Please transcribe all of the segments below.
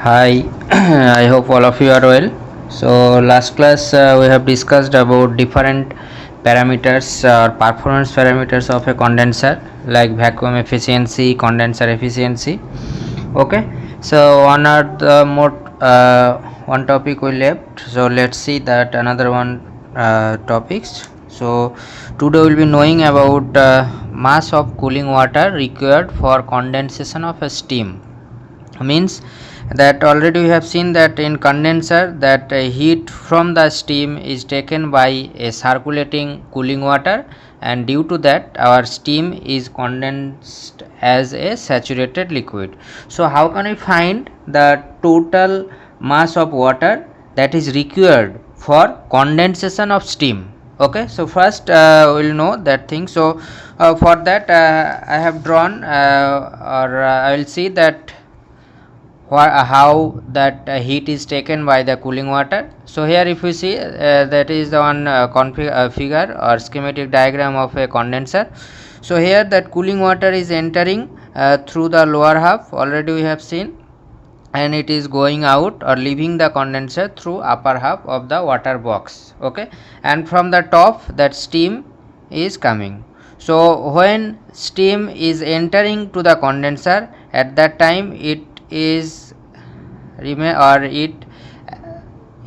Hi, I hope all of you are well. So, last class we have discussed about different parameters or performance parameters of a condenser like vacuum efficiency, condenser efficiency. Okay, so one or the more one topic we left. So, let's see that another one topics. So, today we'll be knowing about mass of cooling water required for condensation of a steam means that already we have seen that in condenser that heat from the steam is taken by a circulating cooling water, and due to that our steam is condensed as a saturated liquid. So how can we find the total mass of water that is required for condensation of steam? Okay, so first we'll know that thing. So for that I have drawn or I will see that how that heat is taken by the cooling water. So here if you see that is the one figure or schematic diagram of a condenser. So here that cooling water is entering through the lower half, already we have seen, and it is going out or leaving the condenser through upper half of the water box. Okay, and from the top that steam is coming. So when steam is entering to the condenser, at that time it is remain or it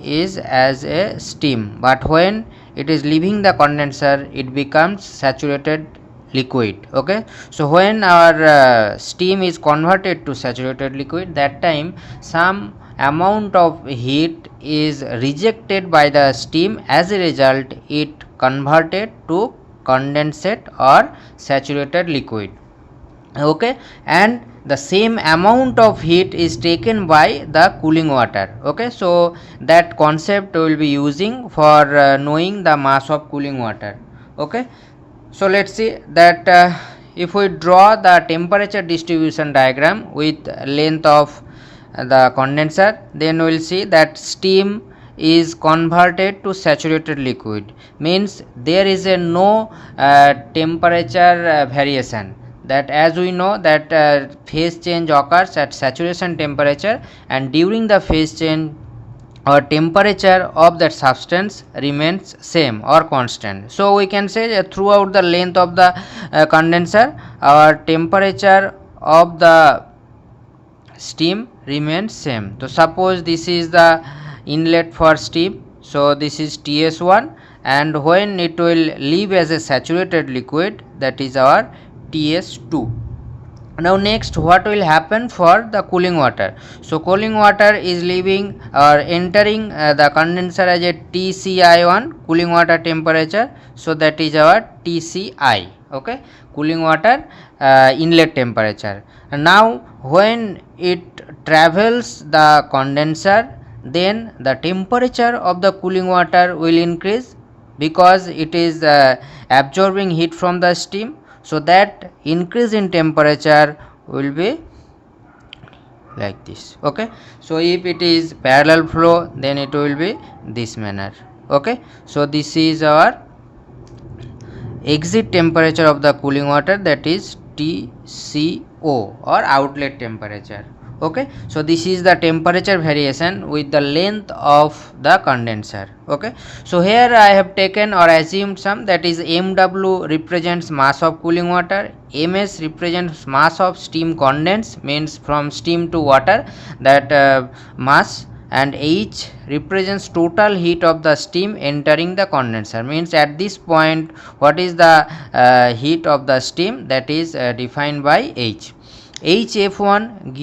is as a steam, but when it is leaving the condenser it becomes saturated liquid. Okay, so when our steam is converted to saturated liquid, that time some amount of heat is rejected by the steam, as a result it converted to condensate or saturated liquid. Okay, and the same amount of heat is taken by the cooling water. Okay, so that concept we will be using for knowing the mass of cooling water. Okay, so let's see that if we draw the temperature distribution diagram with length of the condenser, then we will see that steam is converted to saturated liquid, means there is a no temperature variation. That as we know that phase change occurs at saturation temperature, and during the phase change or temperature of that substance remains same or constant. So we can say that throughout the length of the condenser, our temperature of the steam remains same. So suppose this is the inlet for steam, so this is TS1, and when it will leave as a saturated liquid, that is our TS2. Now next, what will happen for the cooling water? So cooling water is leaving or entering the condenser as a TCI1, cooling water temperature, so that is our TCI. Okay, cooling water inlet temperature. And now when it travels the condenser, then the temperature of the cooling water will increase because it is absorbing heat from the steam. So that increase in temperature will be like this. Okay, so if it is parallel flow, then it will be this manner. Okay, so this is our exit temperature of the cooling water, that is TCO or outlet temperature. Okay, so this is the temperature variation with the length of the condenser. Okay, so here I have taken or assumed some, that is MW represents mass of cooling water, MS represents mass of steam condense, means from steam to water, that mass, and H represents total heat of the steam entering the condenser, means at this point what is the heat of the steam, that is defined by H. HF1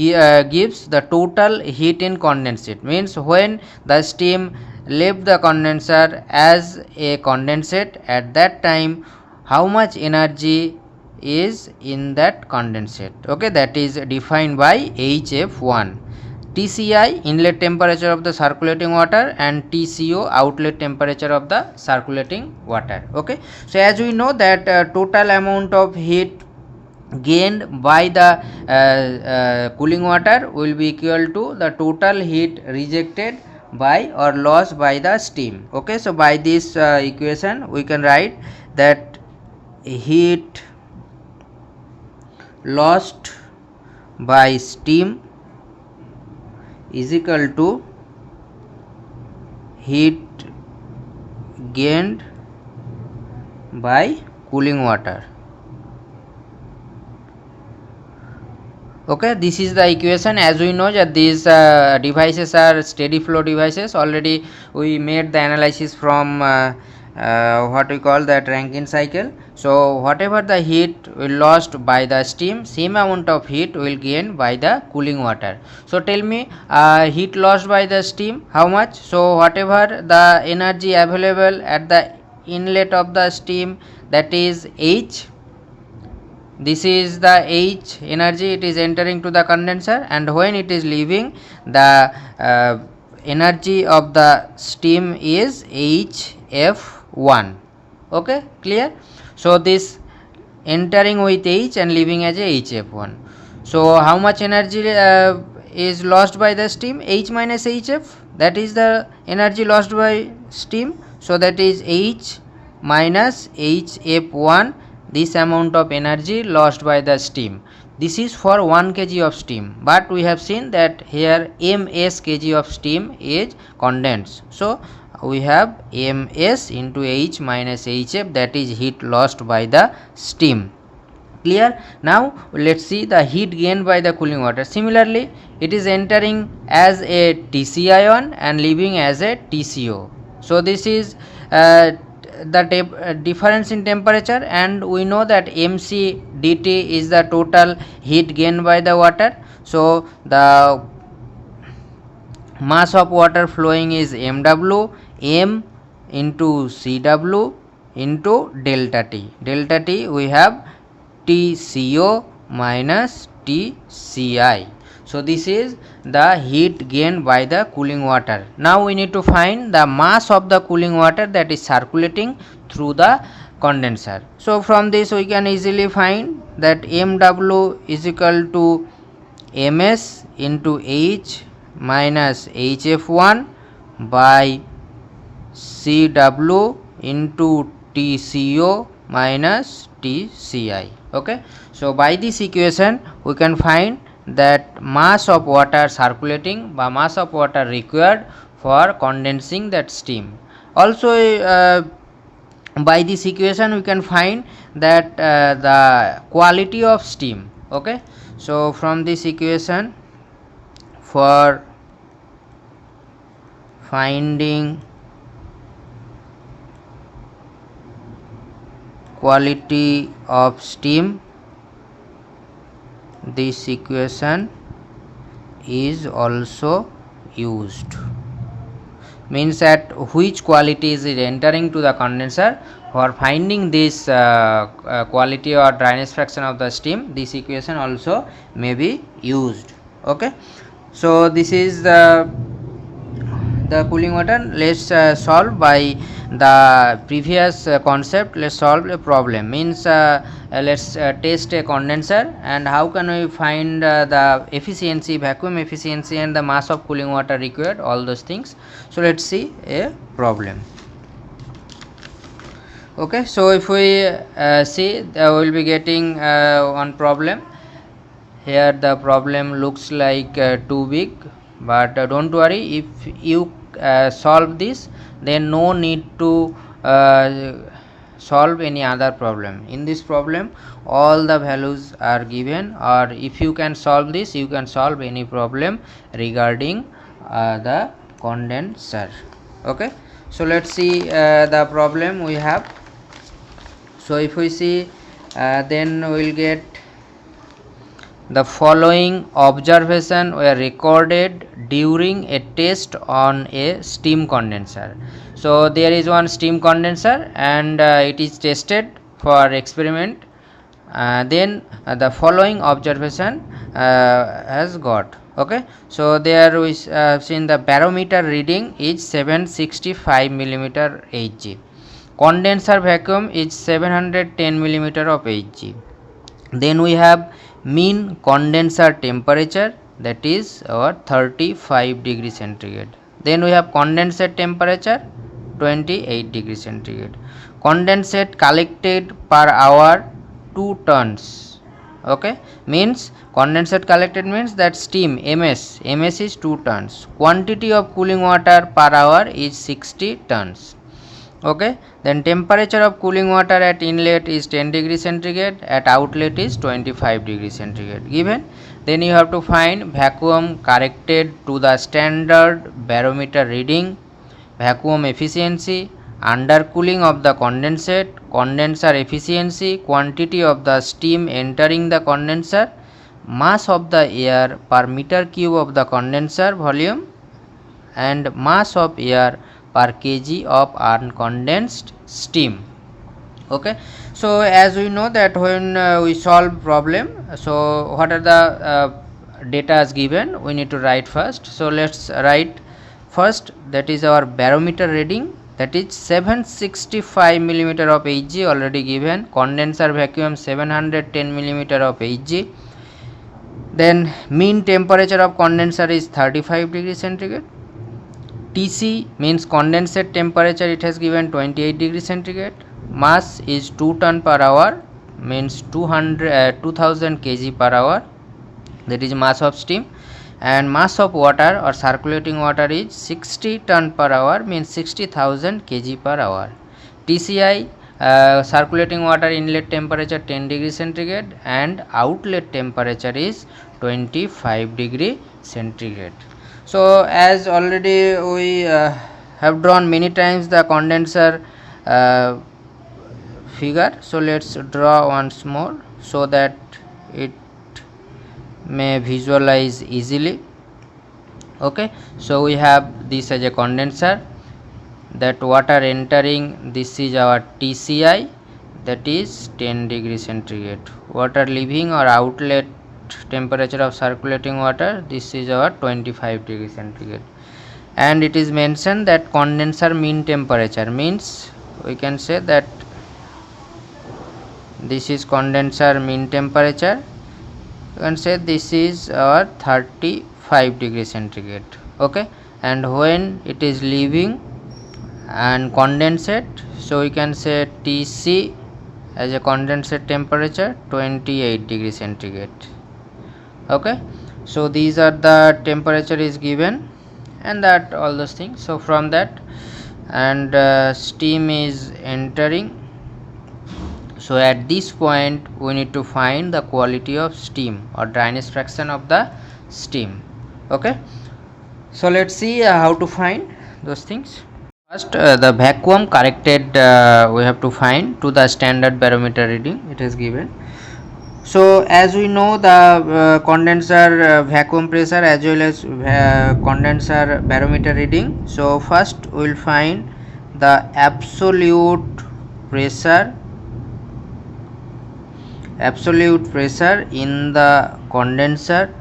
gives the total heat in condensate, means when the steam left the condenser as a condensate, at that time how much energy is in that condensate. Okay, that is defined by HF1. TCI inlet temperature of the circulating water, and TCO outlet temperature of the circulating water. Okay, so as we know that total amount of heat gained by the cooling water will be equal to the total heat rejected by or lost by the steam. Okay, so by this equation we can write that heat lost by steam is equal to heat gained by cooling water. Okay, this is the equation. As we know that these devices are steady flow devices. Already we made the analysis from what we call that Rankine cycle. So whatever the heat will lost by the steam, same amount of heat will gain by the cooling water. So tell me, heat lost by the steam, how much? So whatever the energy available at the inlet of the steam, that is H. This is the H energy, it is entering to the condenser, and when it is leaving, the energy of the steam is HF1. Okay, clear? So this entering with H and leaving as a HF1. So how much energy is lost by the steam? H minus HF, that is the energy lost by steam. So that is H minus HF1, this amount of energy lost by the steam. This is for 1 kg of steam, but we have seen that here ms kg of steam is condensed. So we have ms into H minus HF, that is heat lost by the steam. Clear? Now let's see the heat gained by the cooling water. Similarly, it is entering as a Tc ion and leaving as a Tco. So this is the difference in temperature, and we know that mc dt is the total heat gained by the water. So the mass of water flowing is mw, m into cw into delta t. Delta t we have Tco minus Tci. So this is the heat gained by the cooling water. Now we need to find the mass of the cooling water that is circulating through the condenser. So from this we can easily find that mw is equal to ms into H minus HF1 by Cw into Tco minus Tci. Okay, so by this equation we can find that mass of water circulating by mass of water required for condensing that steam. Also by this equation we can find that the quality of steam. Okay, so from this equation, for finding quality of steam, this equation is also used. Means that which quality is entering to the condenser. For finding this quality or dryness fraction of the steam, this equation also may be used. Okay, so this is the cooling water. Let's solve by the previous concept. Let's solve a problem. Means let's test a condenser, and how can we find the efficiency, vacuum efficiency, and the mass of cooling water required, all those things. So let's see a problem. Okay, so if we see, we will be getting one problem. Here the problem looks like too big, but don't worry, if you solve this, then no need to solve any other problem. In this problem all the values are given, or if you can solve this, you can solve any problem regarding the condenser. Okay, so let's see the problem we have. So if we see, then we will get the following observation were recorded during a test on a steam condenser. So there is one steam condenser, and it is tested for experiment. Then the following observation has got. Okay, so there we have seen the barometer reading is 765 millimeter Hg. Condenser vacuum is 710 millimeter of Hg. Then we have mean condenser temperature, that is our 35 degree centigrade. Then we have condensate temperature 28 degree centigrade. Condensate collected per hour 2 tons. Okay, means condensate collected means that steam ms is 2 tons. Quantity of cooling water per hour is 60 tons. Okay, then temperature of cooling water at inlet is 10 degree centigrade, at outlet is 25 degree centigrade given. Then you have to find vacuum corrected to the standard barometer reading, vacuum efficiency, undercooling of the condensate, condenser efficiency, quantity of the steam entering the condenser, mass of the air per meter cube of the condenser volume, and mass of air per kg of uncondensed steam. Okay, so as we know that when we solve problem, so what are the data is given, we need to write first. So let's write first, that is our barometer reading, that is 765 millimeter of Hg already given, condenser vacuum 710 millimeter of Hg. Then mean temperature of condenser is 35 degree centigrade. Tc means condensate temperature, it has given 28 degree centigrade. Mass is 2 ton per hour, means 2000 kg per hour, that is mass of steam. And mass of water or circulating water is 60 ton per hour, means 60,000 kg per hour. Tci, circulating water inlet temperature 10 degree centigrade and outlet temperature is 25 degree centigrade. So as already we have drawn many times the condenser figure, so let's draw once more so that it may visualize easily. Okay, so we have this as a condenser, that water entering, this is our TCI, that is 10 degree centigrade. Water leaving or outlet temperature of circulating water, this is our 25 degree centigrade. And it is mentioned that condenser mean temperature, means we can say that this is condenser mean temperature, you can say this is our 35 degree centigrade. Okay, and when it is leaving and condensate, so we can say Tc as a condensate temperature 28 degree centigrade. Okay, so these are the temperature is given and that all those things. So from that, and steam is entering, so at this point we need to find the quality of steam or dryness fraction of the steam. Okay, so let's see how to find those things. First, the vacuum corrected we have to find to the standard barometer reading, it is given. So as we know the condenser vacuum pressure as well as condenser barometer reading. So first we will find the absolute pressure in the condenser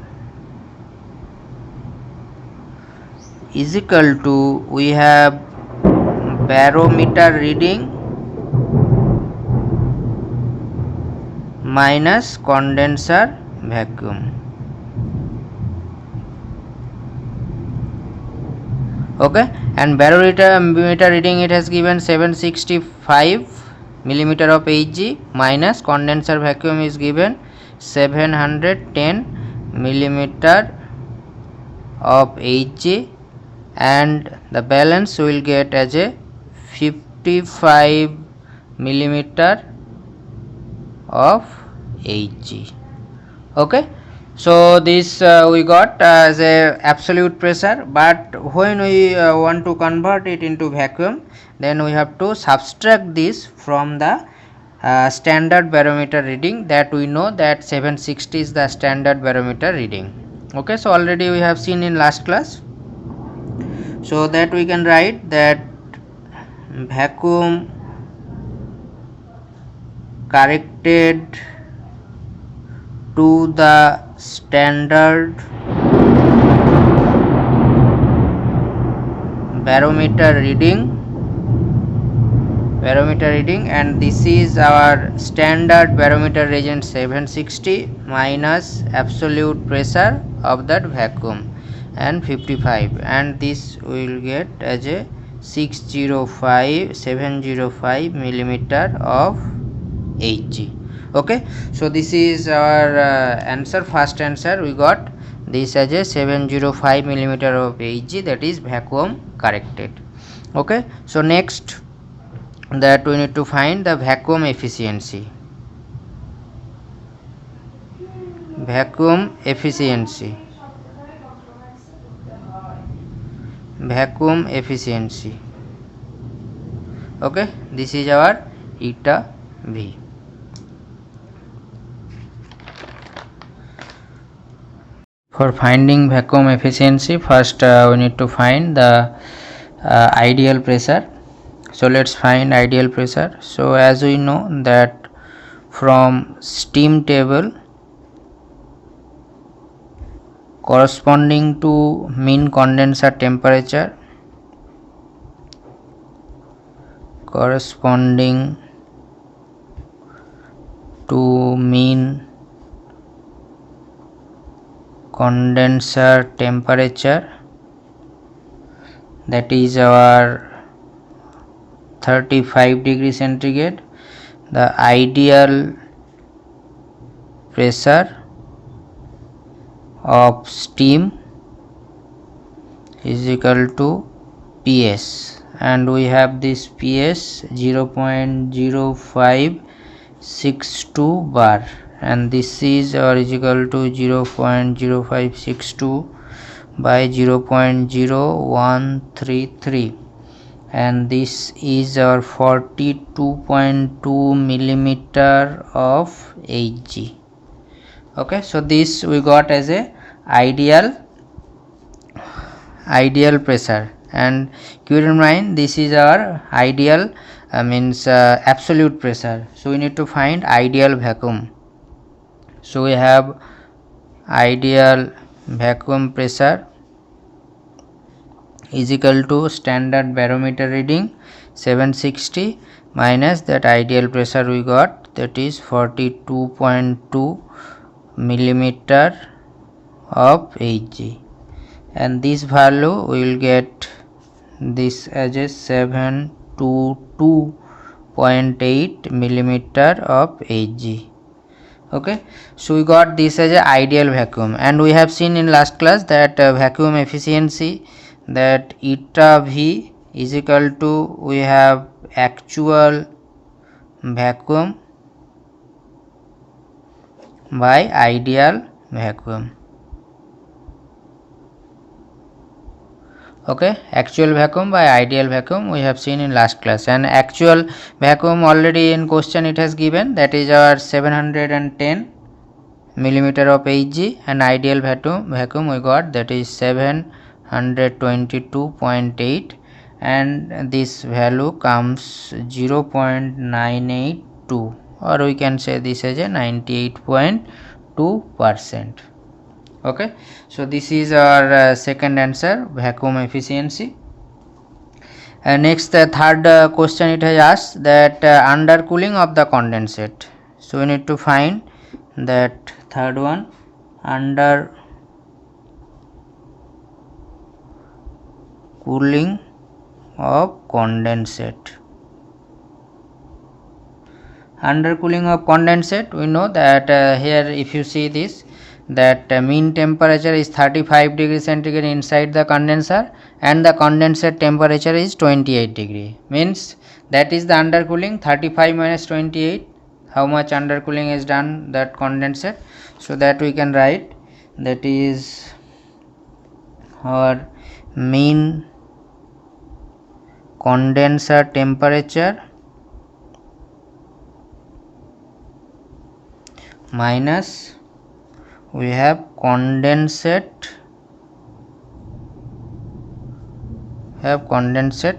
is equal to, we have barometer reading minus condenser vacuum. Okay, and barometer reading, it has given 765 millimeter of Hg minus condenser vacuum is given 710 millimeter of Hg, and the balance will get as a 55 millimeter of Hg. Okay, so this we got as a absolute pressure, but when we want to convert it into vacuum, then we have to subtract this from the standard barometer reading, that we know that 760 is the standard barometer reading. Okay, so already we have seen in last class, so that we can write that vacuum corrected to the standard barometer reading, and this is our standard barometer reading 760 minus absolute pressure of that vacuum and 55, and this will get as a 705 millimeter of Hg. Okay, so this is our answer. First answer we got this as a 705 millimeter of Hg, that is vacuum corrected. Okay, so next that we need to find the vacuum efficiency. Vacuum efficiency. Vacuum efficiency. Okay, this is our eta V. For finding vacuum efficiency, first we need to find the ideal pressure. So let's find ideal pressure. So as we know that from steam table corresponding to mean condenser temperature, corresponding to mean condenser temperature, that is our 35 degree centigrade, the ideal pressure of steam is equal to PS, and we have this PS 0.0562 bar, and this is or is equal to 0.0562 by 0.0133, and this is our 42.2 millimeter of Hg. Okay, so this we got as a ideal pressure, and keep in mind this is our ideal means absolute pressure. So we need to find ideal vacuum. So we have ideal vacuum pressure is equal to standard barometer reading 760 minus that ideal pressure we got, that is 42.2 millimeter of Hg, and this value we will get this as a 722.8 millimeter of Hg. Okay, so we got this as a ideal vacuum, and we have seen in last class that vacuum efficiency, that eta V is equal to, we have actual vacuum by ideal vacuum. Okay, actual vacuum by ideal vacuum we have seen in last class, and actual vacuum already in question it has given, that is our 710 millimeter of Hg, and ideal vacuum we got, that is 722.8, and this value comes 0.982, or we can say this as a 98.2%. Okay, so this is our second answer, vacuum efficiency. Next, the third question it has asked that undercooling of the condensate. So we need to find that third one, under cooling of condensate. Under cooling of condensate, we know that here if you see this, that mean temperature is 35 degrees centigrade inside the condenser, and the condensate temperature is 28 degree, means that is the undercooling. 35 minus 28, how much undercooling is done that condensate? So that we can write, that is our mean condenser temperature minus we have condensate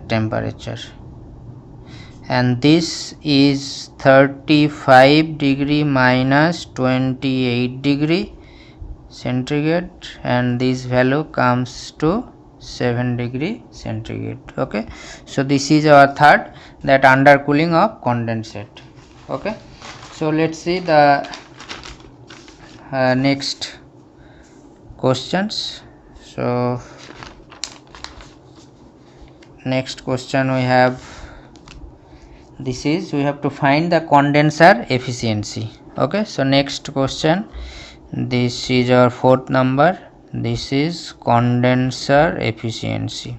temperature, and this is 35 degree minus 28 degree centigrade, and this value comes to 7 degree centigrade. Okay, so this is our third, that undercooling of condensate. Okay, so let's see the next questions. So next question we have, this is, we have to find the condenser efficiency. Okay, so next question, this is our fourth number. This is condenser efficiency.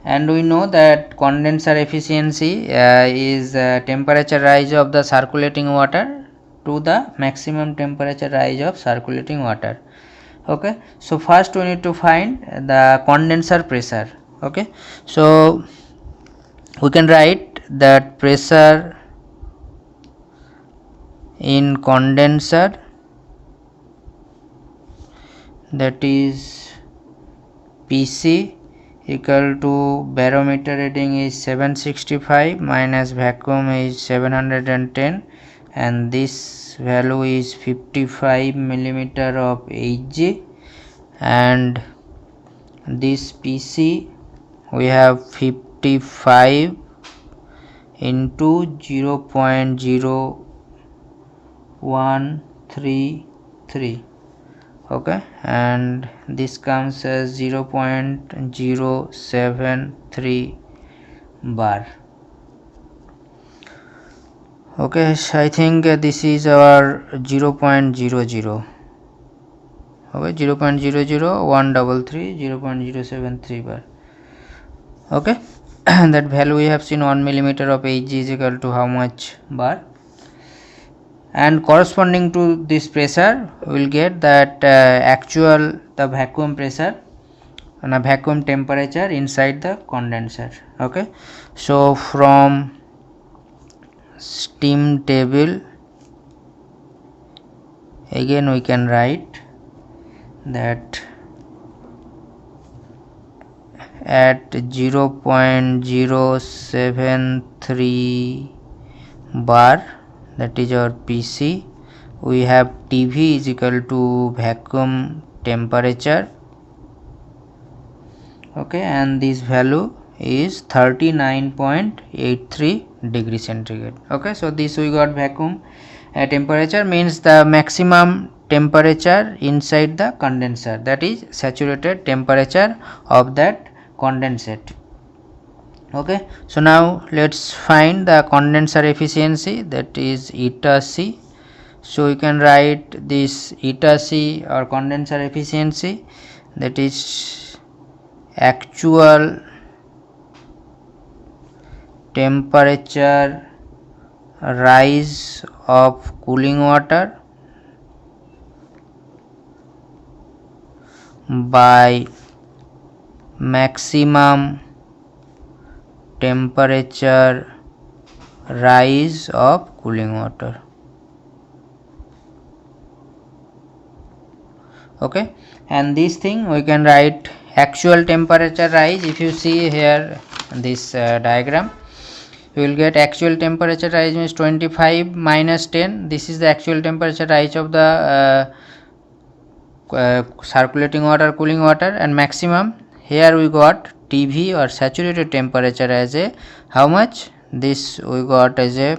And we know that condenser efficiency is temperature rise of the circulating water to the maximum temperature rise of circulating water. Okay, so first we need to find the condenser pressure. Okay, so we can write that pressure in condenser, that is PC, equal to barometer reading is 765 minus vacuum is 710, and this value is 55 millimeter of Hg, and this PC we have 55 into 0.0133. okay, and this comes as 0.073 bar. Okay, so I think this is our 0.00. okay, 0.00133, 0.073 bar. okay, that value we have seen 1 millimeter of Hg is equal to how much bar, and corresponding to this pressure we will get that actual the vacuum pressure and a vacuum temperature inside the condenser. okay, so from steam table again we can write that at 0.073 bar, that is our PC, we have TV is equal to vacuum temperature. okay, and this value is 39.83 degree centigrade. okay, so this we got vacuum temperature, means the maximum temperature inside the condenser, that is saturated temperature of that condensate. okay, so now let's find the condenser efficiency, that is eta C. so you can write this eta C or condenser efficiency, that is actual temperature rise of cooling water by maximum temperature rise of cooling water. okay, and this thing we can write actual temperature rise. If you see here this diagram, you will get actual temperature rise means 25 minus 10, this is the actual temperature rise of the circulating water, cooling water, and maximum here we got TV or saturated temperature as a how much, this we got as a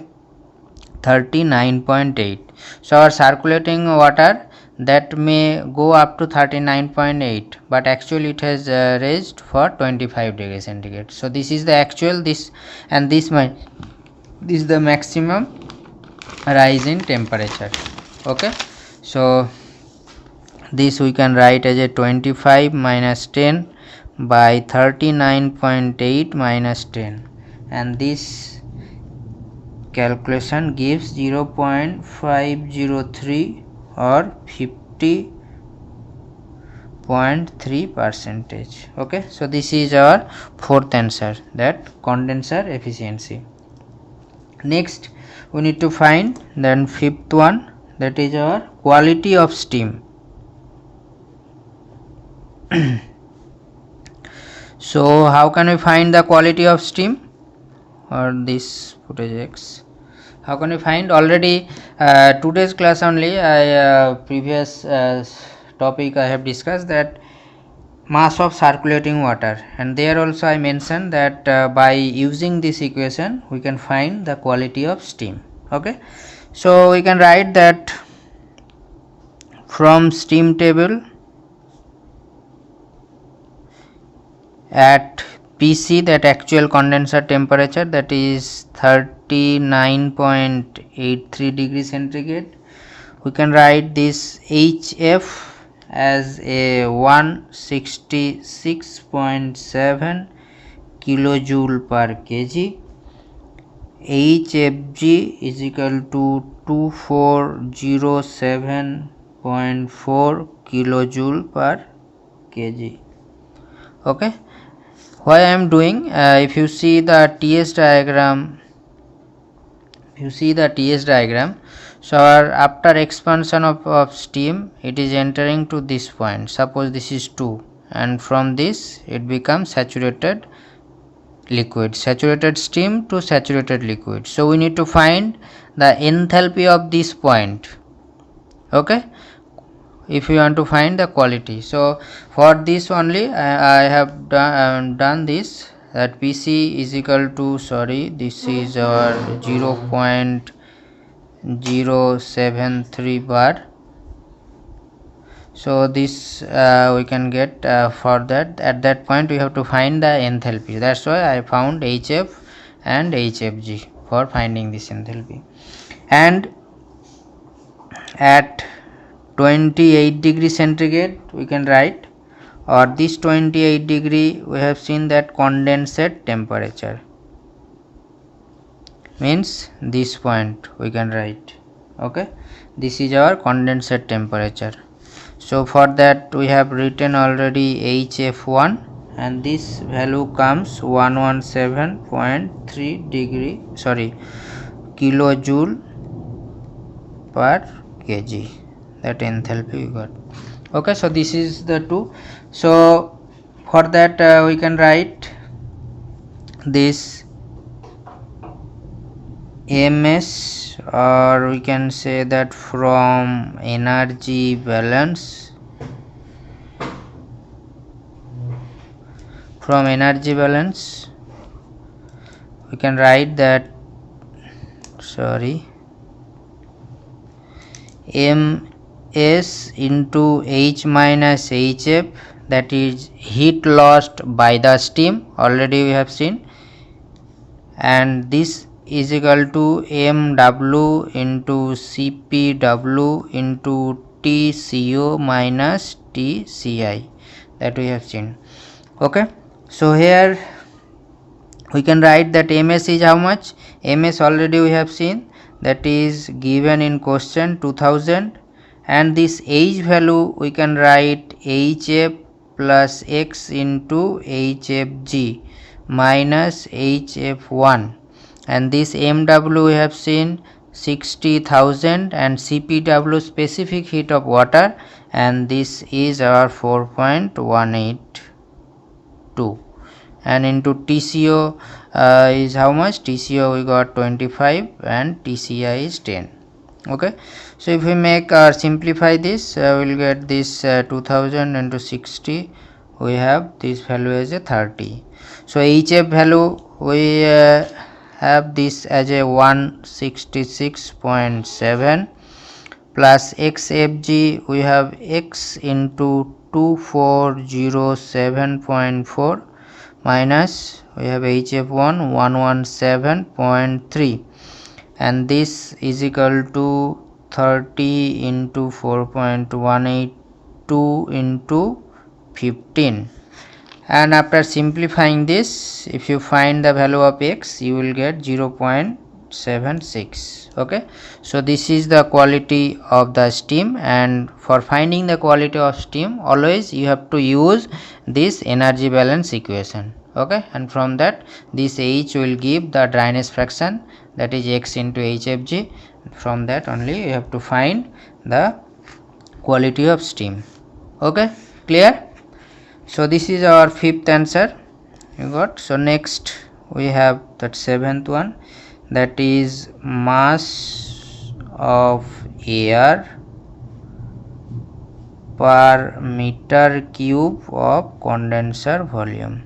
39.8. so our circulating water that may go up to 39.8, but actually it has raised for 25 degrees centigrade. so this is the actual, this and this is the maximum rise in temperature. okay, so this we can write as a 25 minus 10 by 39.8 minus 10, and this calculation gives 0.503 or 50.3 percentage. okay, so this is our fourth answer, that condenser efficiency. Next we need to find then fifth one, that is our quality of steam. so how can we find the quality of steam, or this footage X, how can we find, already today's class only I previous topic I have discussed that mass of circulating water, and there also I mentioned that by using this equation we can find the quality of steam. okay, so we can write that from steam table at PC, that actual condenser temperature, that is 39.83 degrees centigrade. We can write this HF as a 166.7 kilojoule per kg. HFG is equal to 2407.4 kilojoule per kg. Okay, why I am doing, if you see the TS diagram, so after expansion of steam, it is entering to this point. Suppose this is 2, and from this it becomes saturated liquid, saturated steam to saturated liquid. So we need to find the enthalpy of this point. Okay, if you want to find the quality, so for this only I have done this, that PC is equal to, this is our 0.073 bar. So this we can get, for that, at that point we have to find the enthalpy. That's why I found HF and HFG for finding this enthalpy. And at 28 degree centigrade we can write, or this 28 degree we have seen that condensate temperature, means this point we can write. Okay, this is our condensate temperature. So for that we have written already HF1, and this value comes 117.3 degree kilojoule per kg, that enthalpy we got. Okay, so this is the two. So for that we can write this MS, or we can say that from energy balance, we can write that, MS into H minus HF, that is heat lost by the steam, already we have seen, and this is equal to MW into CPW into TCO minus TCI, that we have seen. Okay, so here we can write that MS is how much. MS already we have seen, that is given in question 2000, and this H value we can write HF plus X into HFG minus HF1, and this MW we have seen 60,000, and CPW specific heat of water, and this is our 4.182, and into TCO is how much. TCO we got 25 and TCI is 10. Okay, so if we make or simplify this, we'll get this 2000 into 60, we have this value as a 30. So HF value we have this as a 166.7 plus XFG, we have X into 2407.4 minus we have HF1 117.3, and this is equal to 30 into 4.182 into 15, and after simplifying this, if you find the value of X, you will get 0.76. Okay, so this is the quality of the steam, and for finding the quality of steam, always you have to use this energy balance equation. Okay, and from that this H will give the dryness fraction, that is X into HFG. From that only you have to find the quality of steam. Okay, clear? So this is our fifth answer you got. So next we have that seventh one, that is mass of air per meter cube of condenser volume.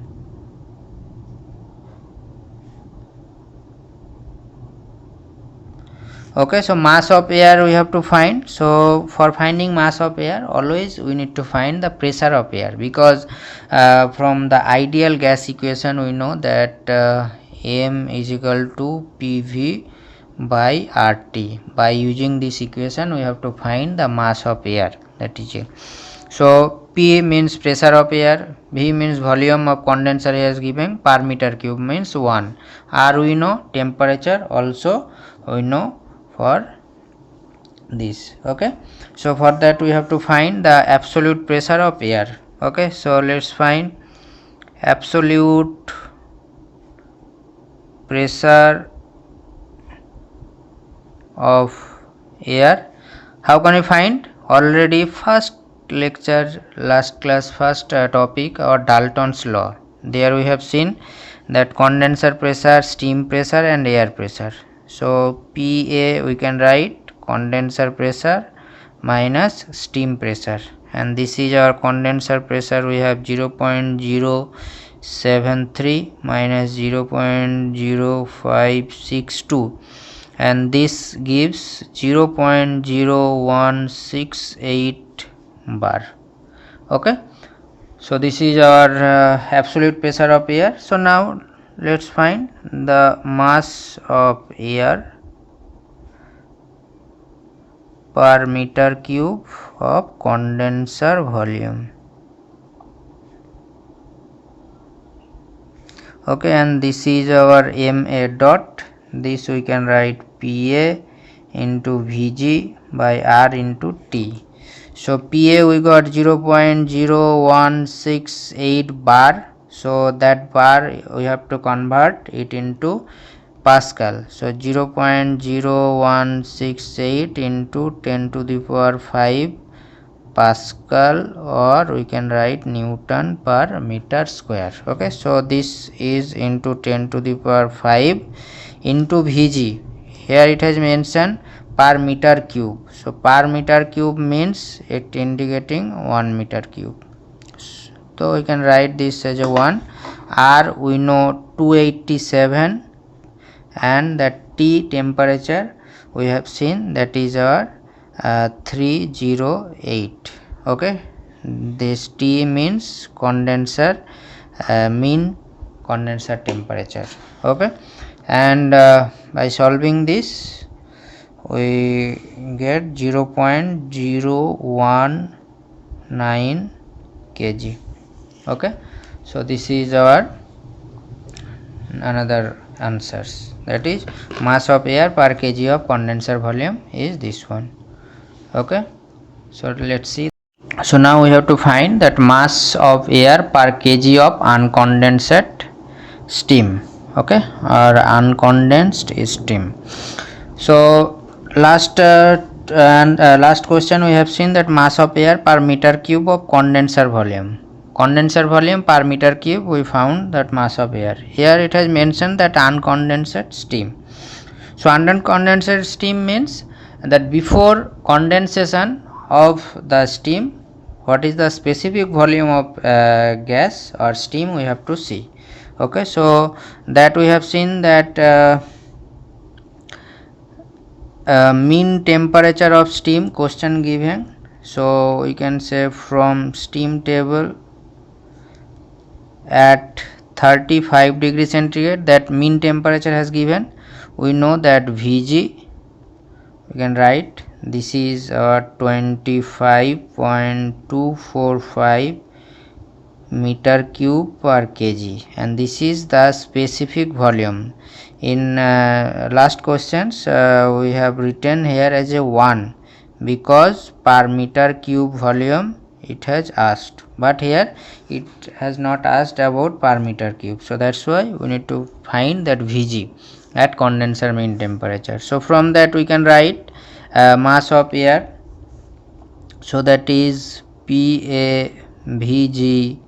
Okay, so mass of air we have to find. So for finding mass of air, always we need to find the pressure of air, because from the ideal gas equation we know that m is equal to pv by RT. By using this equation we have to find the mass of air, that is it. So P means pressure of air, V means volume of condenser air is given, per meter cube means 1, R we know, temperature also we know for this. Okay, so for that we have to find the absolute pressure of air. Okay, so let's find absolute pressure of air. How can we find? Already first lecture, last class, first topic, or Dalton's law. There we have seen that condenser pressure, steam pressure and air pressure. So PA we can write condenser pressure minus steam pressure, and this is our condenser pressure. We have 0.073 minus 0.0562, and this gives 0.0168 bar. Okay, so this is our absolute pressure of air. So now let's find the mass of air per meter cube of condenser volume. Okay, and this is our MA dot. This we can write PA into VG by R into T. So PA we got 0.0168 bar. So that bar we have to convert it into Pascal. So 0.0168 into 10 to the power 5 Pascal, or we can write Newton per meter square. Okay, so this is into 10 to the power 5 into Vg. Here it has mentioned per meter cube. So per meter cube means it indicating 1 meter cube. So we can write this as a 1. R we know 287, and the T temperature we have seen, that is our 308. Okay, this T means condenser mean condenser temperature. Okay, and by solving this we get 0.019 kg. Okay, so this is our another answers, that is mass of air per kg of condenser volume is this one. Okay, so let's see. So now we have to find that mass of air per kg of uncondensed steam. Okay, or uncondensed steam. So last last question we have seen that mass of air per meter cube of condenser volume. Condenser volume per meter cube, we found that mass of air. Here it has mentioned that uncondensed steam. So uncondensed steam means that before condensation of the steam, what is the specific volume of gas or steam we have to see. Okay, so that we have seen that mean temperature of steam question given. So we can say from steam table at 35 degree centigrade, that mean temperature has given. We know that Vg we can write, this is 25.245 meter cube per kg, and this is the specific volume. In last questions we have written here as a 1, because per meter cube volume it has asked, but here it has not asked about per meter cube. So that's why we need to find that Vg at condenser mean temperature. So from that we can write mass of air, so that is Pa Vg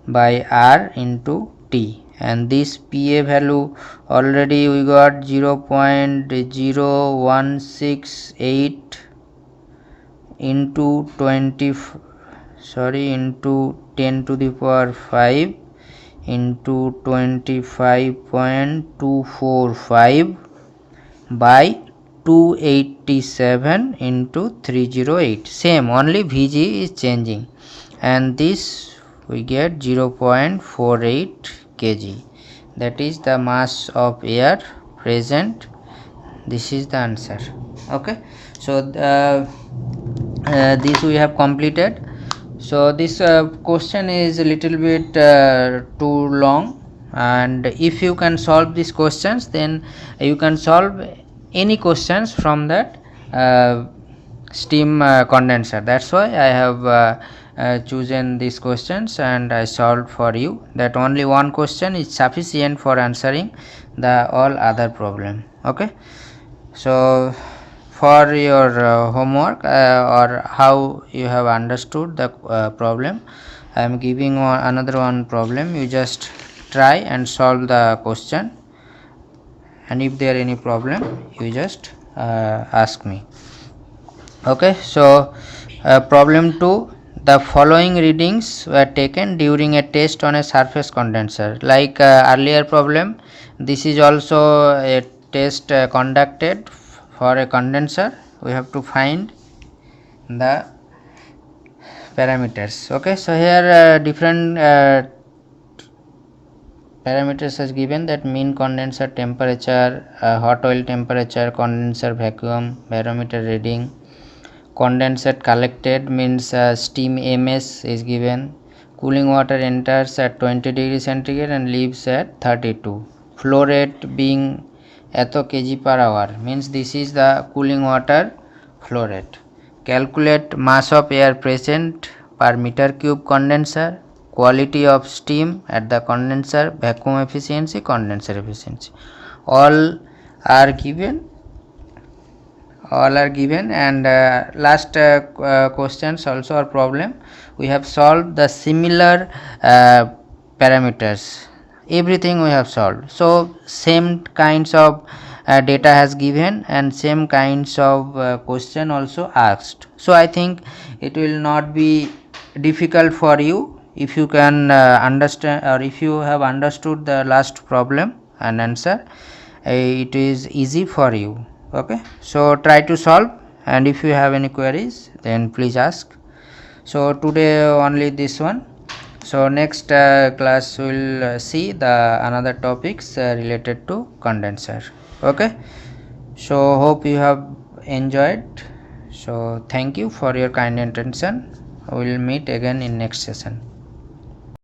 by R into T, and this Pa value already we got 0.0168 into 10 to the power 5 into 25.245 by 287 into 308, same, only Vg is changing, and this we get 0.48 kg. That is the mass of air present. This is the answer. Okay, so this we have completed. So this question is a little bit too long, and if you can solve these questions, then you can solve any questions from that steam condenser. That's why I have chosen these questions and I solved for you. That only one question is sufficient for answering the all other problem. Okay, so for your homework or how you have understood the problem, I am giving another one problem. You just try and solve the question, and if there any problem you just ask me. Okay, so problem 2, the following readings were taken during a test on a surface condenser. Like earlier problem, this is also a test conducted for a condenser. We have to find the parameters. Okay, so here different parameters is given, that mean condenser temperature, hot oil temperature, condenser vacuum, barometer reading, condensate collected means steam ms is given, cooling water enters at 20 degree centigrade and leaves at 32, flow rate being eto kg per hour means this is the cooling water flow rate. Calculate mass of air present per meter cube condenser, quality of steam at the condenser, vacuum efficiency, condenser efficiency, all are given. And last questions also or problem, we have solved the similar parameters, everything we have solved. So same kinds of data has given and same kinds of question also asked. So I think it will not be difficult for you if you can understand, or if you have understood the last problem and answer, it is easy for you. Okay, so try to solve, and if you have any queries then please ask. So today only this one. So next class we will see the another topics related to condenser. Okay, so hope you have enjoyed. So thank you for your kind attention. We will meet again in next session.